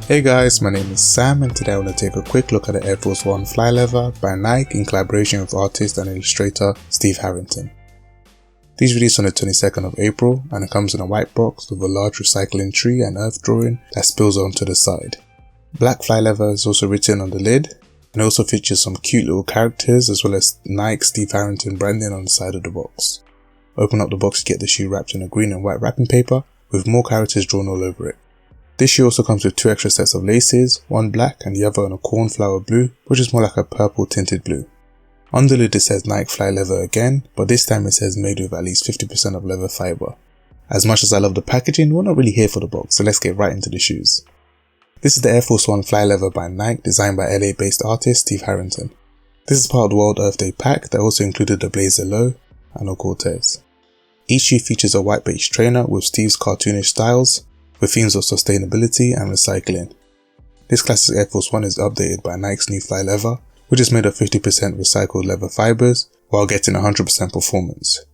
Hey guys, my name is Sam and today I want to take a quick look at the Air Force One FLYLEATHER by Nike in collaboration with artist and illustrator Steve Harrington. These released on the 22nd of April and it comes in a white box with a large recycling tree and earth drawing that spills onto the side. Black FLYLEATHER is also written on the lid and it also features some cute little characters as well as Nike Steve Harrington branding on the side of the box. Open up the box, you get the shoe wrapped in a green and white wrapping paper with more characters drawn all over it. This shoe also comes with two extra sets of laces, one black and the other in a cornflower blue, which is more like a purple tinted blue. On the lid it says Nike FLYLEATHER again, but this time it says made with at least 50% of leather fiber. As much as I love the packaging, we're not really here for the box, so let's get right into the shoes. This is the Air Force One FLYLEATHER by Nike, designed by LA based artist Steve Harrington. This is part of the World Earth Day pack that also included the Blazer Low and a Cortez. Each shoe features a white beige trainer with Steve's cartoonish styles, with themes of sustainability and recycling. This classic Air Force One is updated by Nike's new FLYLEATHER, which is made of 50% recycled leather fibers while getting 100% performance.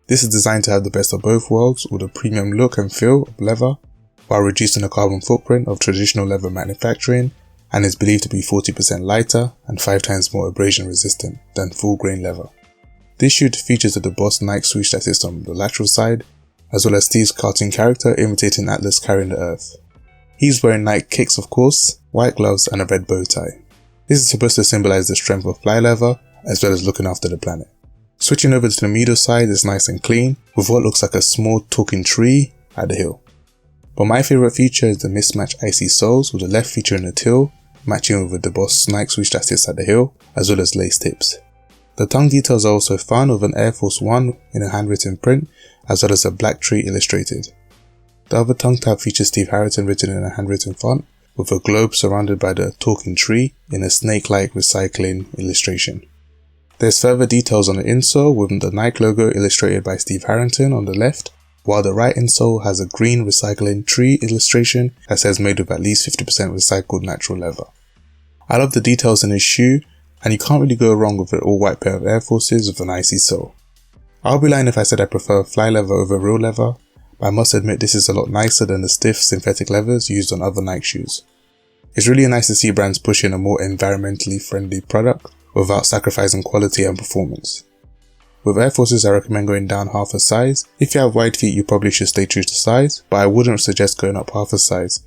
This is designed to have the best of both worlds with a premium look and feel of leather while reducing the carbon footprint of traditional leather manufacturing, and is believed to be 40% lighter and 5 times more abrasion resistant than full grain leather. This shoe features a embossed Nike swoosh that sits on the lateral side, as well as Steve's cartoon character imitating Atlas carrying the earth. He's wearing Nike kicks of course, white gloves and a red bow tie. This is supposed to symbolize the strength of FLYLEATHER as well as looking after the planet. Switching over to the middle side is nice and clean with what looks like a small talking tree at the heel. But my favourite feature is the mismatched icy soles with the left featuring a teal matching with the embossed Nike swoosh that sits at the heel as well as lace tips. The tongue details are also fun with an Air Force One in a handwritten print as well as a black tree illustrated. The other tongue tab features Steve Harrington written in a handwritten font with a globe surrounded by the talking tree in a snake-like recycling illustration. There's further details on the insole with the Nike logo illustrated by Steve Harrington on the left, while the right insole has a green recycling tree illustration that says made with at least 50% recycled natural leather. I love the details in this shoe and you can't really go wrong with an all white pair of Air Forces with an icy sole. I'll be lying if I said I prefer FLYLEATHER over real leather, but I must admit this is a lot nicer than the stiff synthetic leathers used on other Nike shoes. It's really nice to see brands pushing a more environmentally friendly product without sacrificing quality and performance. With Air Forces I recommend going down half a size. If you have wide feet you probably should stay true to size, but I wouldn't suggest going up half a size.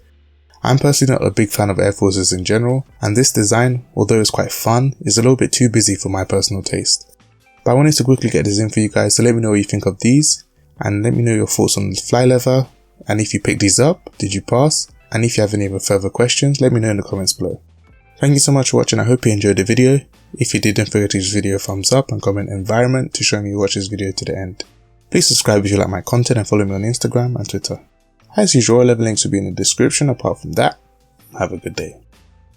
I'm personally not a big fan of Air Forces in general, and this design, although it's quite fun, is a little bit too busy for my personal taste. But I wanted to quickly get this in for you guys, so let me know what you think of these, and let me know your thoughts on FLYLEATHER, and if you picked these up, did you pass? And if you have any other further questions, let me know in the comments below. Thank you so much for watching, I hope you enjoyed the video. If you did, don't forget to give this video a thumbs up and comment environment to show me you watched this video to the end. Please subscribe if you like my content and follow me on Instagram and Twitter. As usual, all of the links will be in the description. Apart from that, have a good day.